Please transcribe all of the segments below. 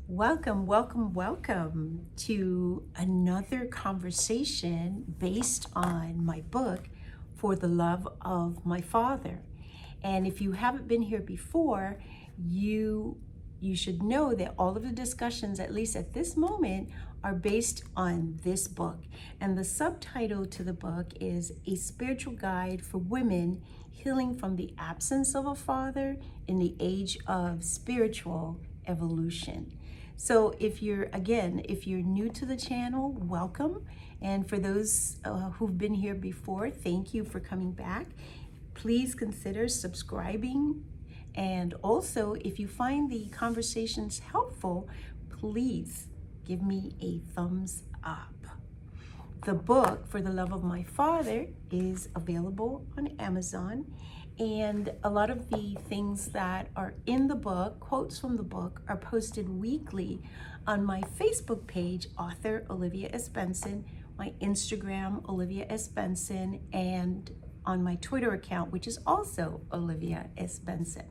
Welcome, welcome, welcome to another conversation based on my book, For the Love of My Father. And if you haven't been here before, you should know that all of the discussions, at least at this moment, are based on this book. And the subtitle to the book is A Spiritual Guide for Women Healing from the Absence of a Father in the Age of Spiritual Evolution. So if you're new to the channel, welcome. And for those who've been here before, thank you for coming back. Please consider subscribing. And also, if you find the conversations helpful, please give me a thumbs up. The book, For the Love of My Father, is available on Amazon. And a lot of the things that are in the book, quotes from the book, are posted weekly on my Facebook page, author Olivia S. Benson, my Instagram, Olivia S. Benson, and on my Twitter account, which is also Olivia S. Benson.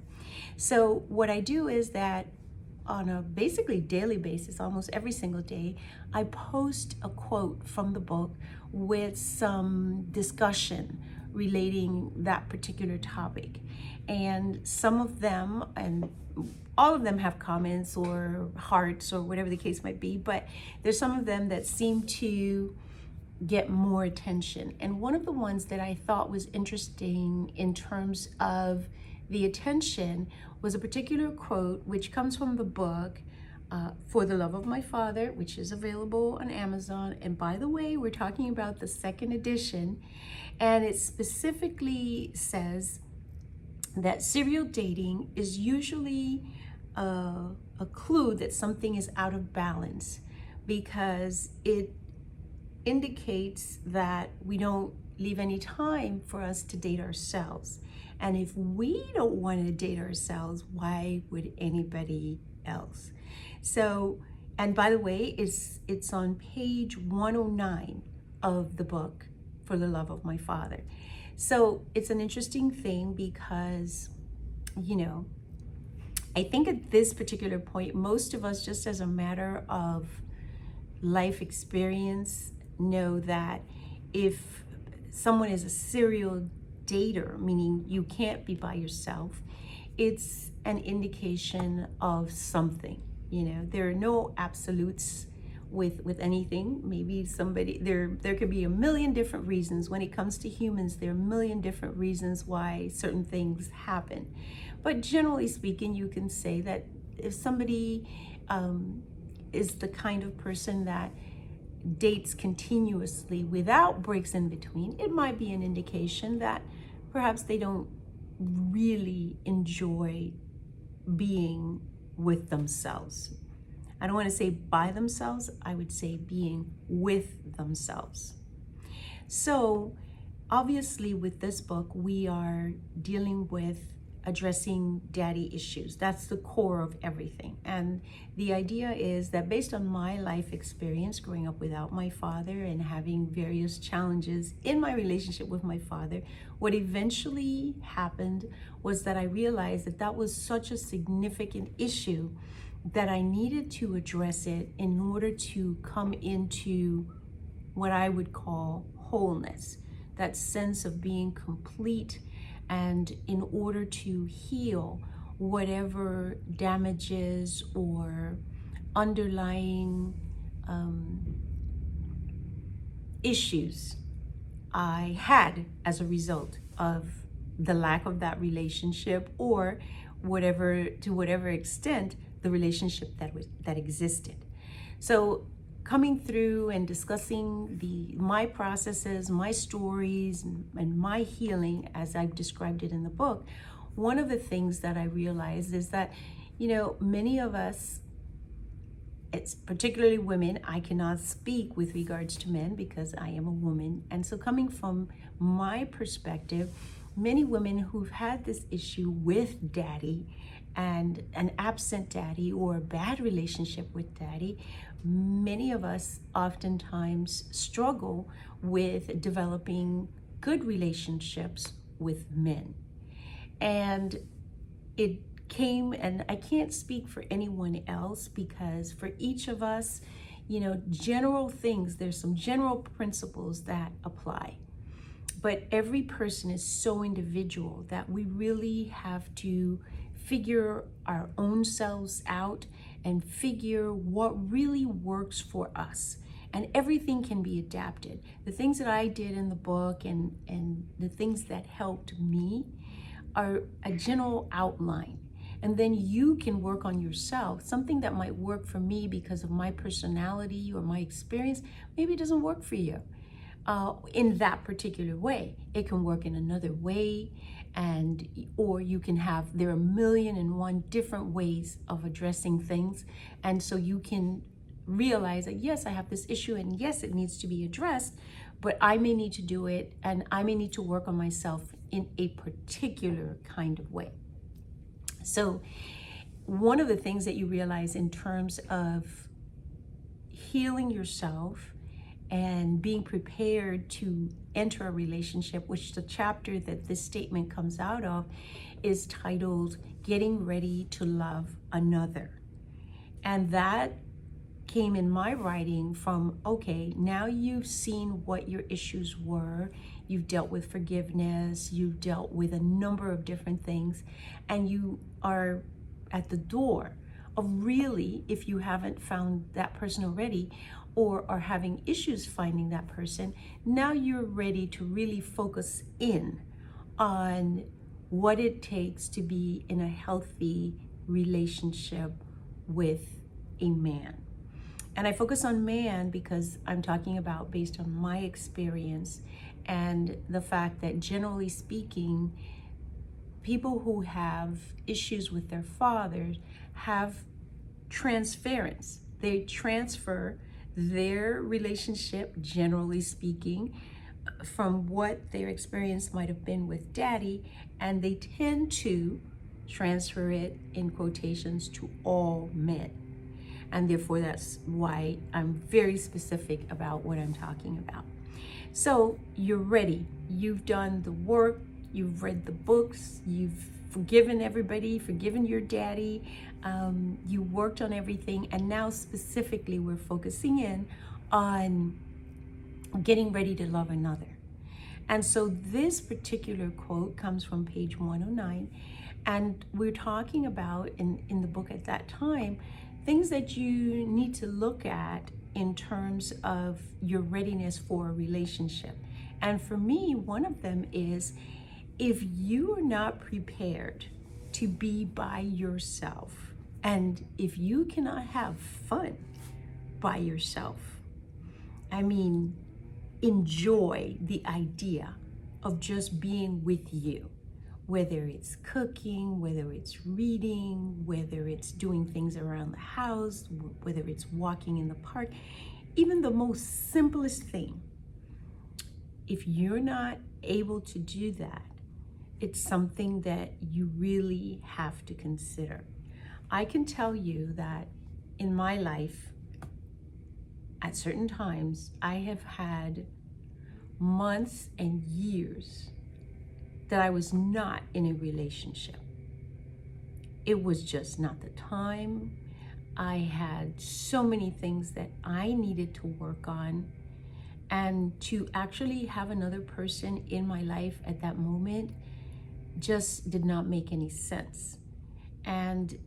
So what I do is that on a basically daily basis, almost every single day, I post a quote from the book with some discussion relating that particular topic. And some of them, and all of them, have comments or hearts or whatever the case might be, but there's some of them that seem to get more attention. And one of the ones that I thought was interesting in terms of the attention was a particular quote which comes from the book For the Love of My Father, which is available on Amazon. And by the way, we're talking about the second edition, and it specifically says that serial dating is usually a clue that something is out of balance, because it indicates that we don't leave any time for us to date ourselves. And if we don't want to date ourselves, why would anybody else? So, and by the way, it's on page 109 of the book, For the Love of My Father. So it's an interesting thing because, I think at this particular point, most of us, just as a matter of life experience, know that if someone is a serial dater, meaning you can't be by yourself, it's an indication of something. There are no absolutes with anything. Maybe there could be a million different reasons. When it comes to humans, there are a million different reasons why certain things happen. But generally speaking, you can say that if somebody is the kind of person that dates continuously without breaks in between, it might be an indication that perhaps they don't really enjoy being with themselves. I don't want to say by themselves, I would say being with themselves. So obviously with this book, we are dealing with addressing daddy issues. That's the core of everything. And the idea is that based on my life experience growing up without my father and having various challenges in my relationship with my father, what eventually happened was that I realized that that was such a significant issue that I needed to address it in order to come into what I would call wholeness, that sense of being complete, and in order to heal whatever damages or underlying issues I had as a result of the lack of that relationship, or to whatever extent the relationship that existed. So coming through and discussing my processes, my stories, and my healing as I've described it in the book, one of the things that I realized is that, many of us, it's particularly women, I cannot speak with regards to men because I am a woman. And so coming from my perspective, many women who've had this issue with daddy and an absent daddy or a bad relationship with daddy, many of us oftentimes struggle with developing good relationships with men. And it came, and I can't speak for anyone else because for each of us, general things, there's some general principles that apply. But every person is so individual that we really have to figure our own selves out and figure what really works for us. And everything can be adapted. The things that I did in the book and the things that helped me are a general outline. And then you can work on yourself. Something that might work for me because of my personality or my experience, maybe it doesn't work for you in that particular way. It can work in another way, or you can have, there are 1,000,001 different ways of addressing things. And so you can realize that, yes, I have this issue and yes, it needs to be addressed, but I may need to do it and I may need to work on myself in a particular kind of way. So one of the things that you realize in terms of healing yourself and being prepared to enter a relationship, which the chapter that this statement comes out of is titled Getting Ready to Love Another. And that came in my writing from, okay, now you've seen what your issues were, you've dealt with forgiveness, you've dealt with a number of different things, and you are at the door of really, if you haven't found that person already, or are having issues finding that person, now you're ready to really focus in on what it takes to be in a healthy relationship with a man. And I focus on man because I'm talking about based on my experience and the fact that generally speaking, people who have issues with their fathers have transference. They transfer their relationship, generally speaking, from what their experience might have been with daddy, and they tend to transfer it, in quotations, to all men. And therefore, that's why I'm very specific about what I'm talking about. So you're ready. You've done the work. You've read the books. You've forgiven everybody, forgiven your daddy. You worked on everything. And now specifically, we're focusing in on getting ready to love another. And so this particular quote comes from page 109. And we're talking about in the book at that time, things that you need to look at in terms of your readiness for a relationship. And for me, one of them is if you are not prepared to be by yourself, and if you cannot have fun by yourself, I mean, enjoy the idea of just being with you. Whether it's cooking, whether it's reading, whether it's doing things around the house, whether it's walking in the park, even the most simplest thing. If you're not able to do that, it's something that you really have to consider. I can tell you that in my life, at certain times, I have had months and years that I was not in a relationship. It was just not the time. I had so many things that I needed to work on, and to actually have another person in my life at that moment just did not make any sense. And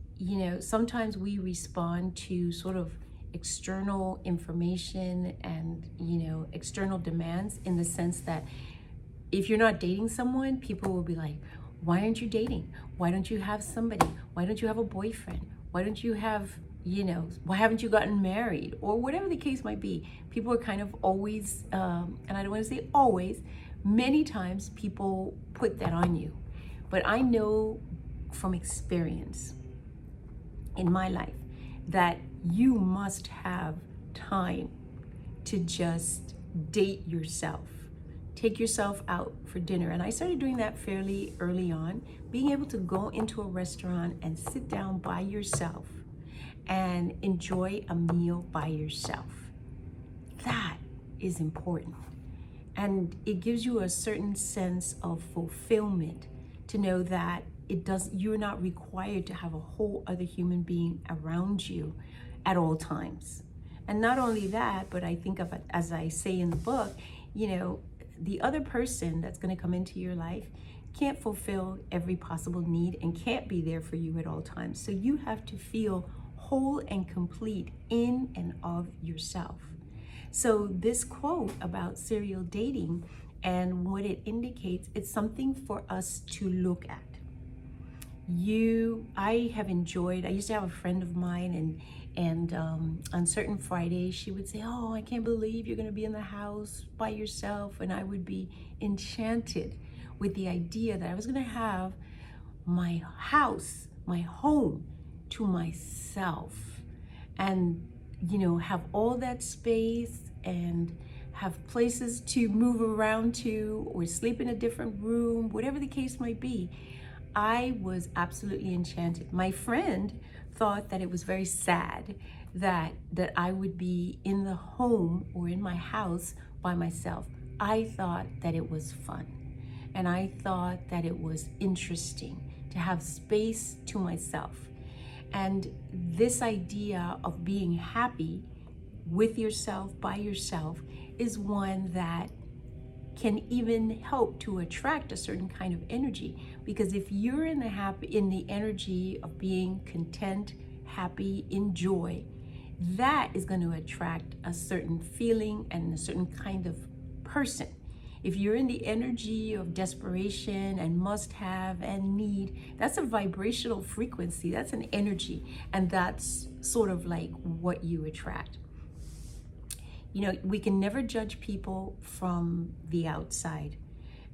sometimes we respond to sort of external information and external demands, in the sense that if you're not dating someone, people will be like, why aren't you dating? Why don't you have somebody? Why don't you have a boyfriend? Why don't you have, why haven't you gotten married? Or whatever the case might be. People are kind of always, and I don't want to say always, many times people put that on you. But I know from experience in my life that you must have time to just date yourself. Take yourself out for dinner. And I started doing that fairly early on, being able to go into a restaurant and sit down by yourself and enjoy a meal by yourself. That is important. And it gives you a certain sense of fulfillment to know that you're not required to have a whole other human being around you at all times. And not only that, but I think of it, as I say in the book, the other person that's going to come into your life can't fulfill every possible need and can't be there for you at all times. So you have to feel whole and complete in and of yourself. So this quote about serial dating and what it indicates, it's something for us to look at. I have enjoyed, I used to have a friend of mine, and on certain Fridays she would say, "Oh, I can't believe you're going to be in the house by yourself." And I would be enchanted with the idea that I was going to have my house, my home, to myself, and have all that space and have places to move around to, or sleep in a different room, whatever the case might be. I was absolutely enchanted. My friend thought that it was very sad that I would be in the home or in my house by myself. I thought that it was fun, and I thought that it was interesting to have space to myself. And this idea of being happy with yourself, by yourself, is one that can even help to attract a certain kind of energy. Because if you're in the energy of being content, happy, in joy, that is going to attract a certain feeling and a certain kind of person. If you're in the energy of desperation and must have and need, that's a vibrational frequency, that's an energy, and that's sort of like what you attract. We can never judge people from the outside.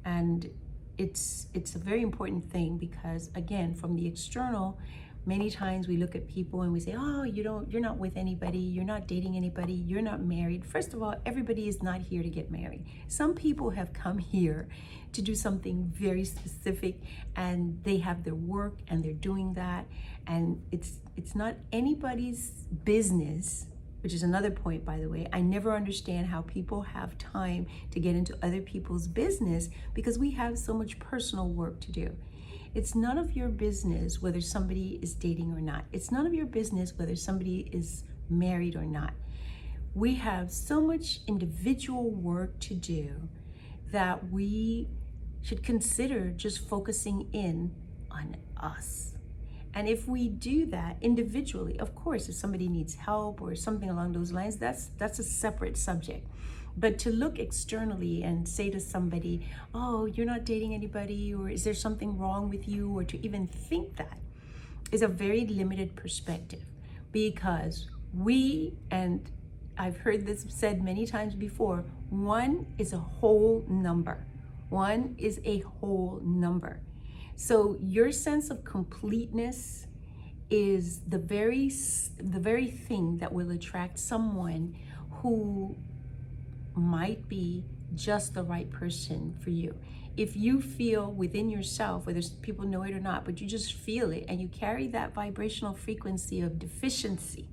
And it's a very important thing, because again, from the external, many times we look at people and we say, "Oh, you're not with anybody, you're not dating anybody, you're not married." First of all, everybody is not here to get married. Some people have come here to do something very specific, and they have their work and they're doing that. And it's not anybody's business, which is another point, by the way. I never understand how people have time to get into other people's business, because we have so much personal work to do. It's none of your business whether somebody is dating or not. It's none of your business whether somebody is married or not. We have so much individual work to do that we should consider just focusing in on us. And if we do that individually, of course, if somebody needs help or something along those lines, that's a separate subject. But to look externally and say to somebody, "Oh, you're not dating anybody," or "Is there something wrong with you?" or to even think that, is a very limited perspective. Because and I've heard this said many times before, one is a whole number. One is a whole number. So your sense of completeness is the very thing that will attract someone who might be just the right person for you. If you feel within yourself, whether people know it or not, but you just feel it, and you carry that vibrational frequency of deficiency,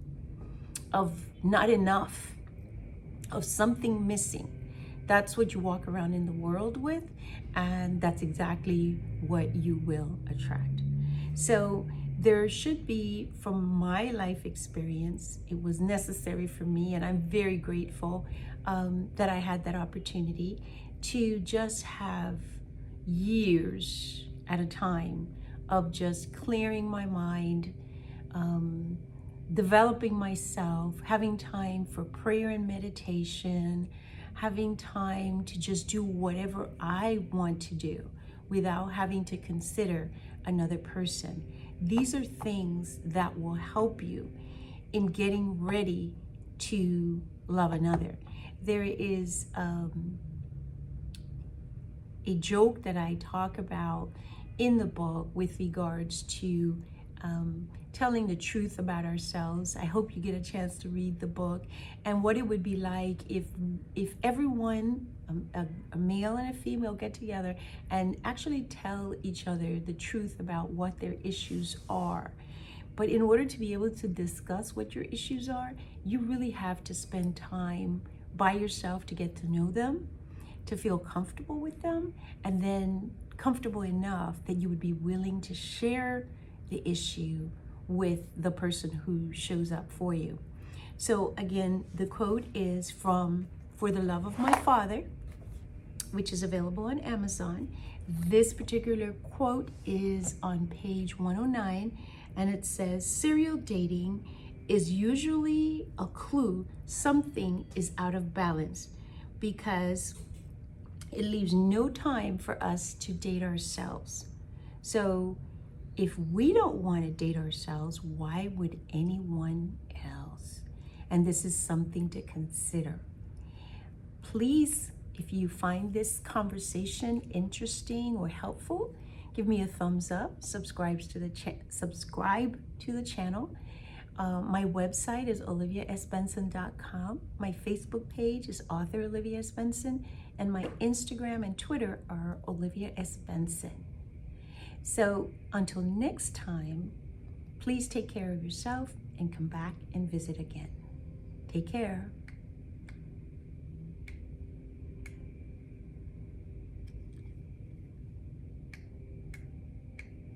of not enough, of something missing, that's what you walk around in the world with, and that's exactly what you will attract. So there should be, from my life experience, it was necessary for me, and I'm very grateful that I had that opportunity to just have years at a time of just clearing my mind, developing myself, having time for prayer and meditation, having time to just do whatever I want to do without having to consider another person. These are things that will help you in getting ready to love another. There is a joke that I talk about in the book with regards to telling the truth about ourselves. I hope you get a chance to read the book, and what it would be like if everyone, a male and a female, get together and actually tell each other the truth about what their issues are. But in order to be able to discuss what your issues are, you really have to spend time by yourself to get to know them, to feel comfortable with them, and then comfortable enough that you would be willing to share the issue with the person who shows up for you. So again, the quote is from For the Love of My Father, which is available on Amazon. This particular quote is on page 109, and it says, serial dating is usually a clue something is out of balance because it leaves no time for us to date ourselves. So if we don't want to date ourselves, why would anyone else? And this is something to consider. Please, if you find this conversation interesting or helpful, give me a thumbs up, subscribe to the channel. My website is oliviasbenson.com. My Facebook page is author Olivia S. Benson, and my Instagram and Twitter are Olivia S. Benson. So until next time, please take care of yourself and come back and visit again. Take care.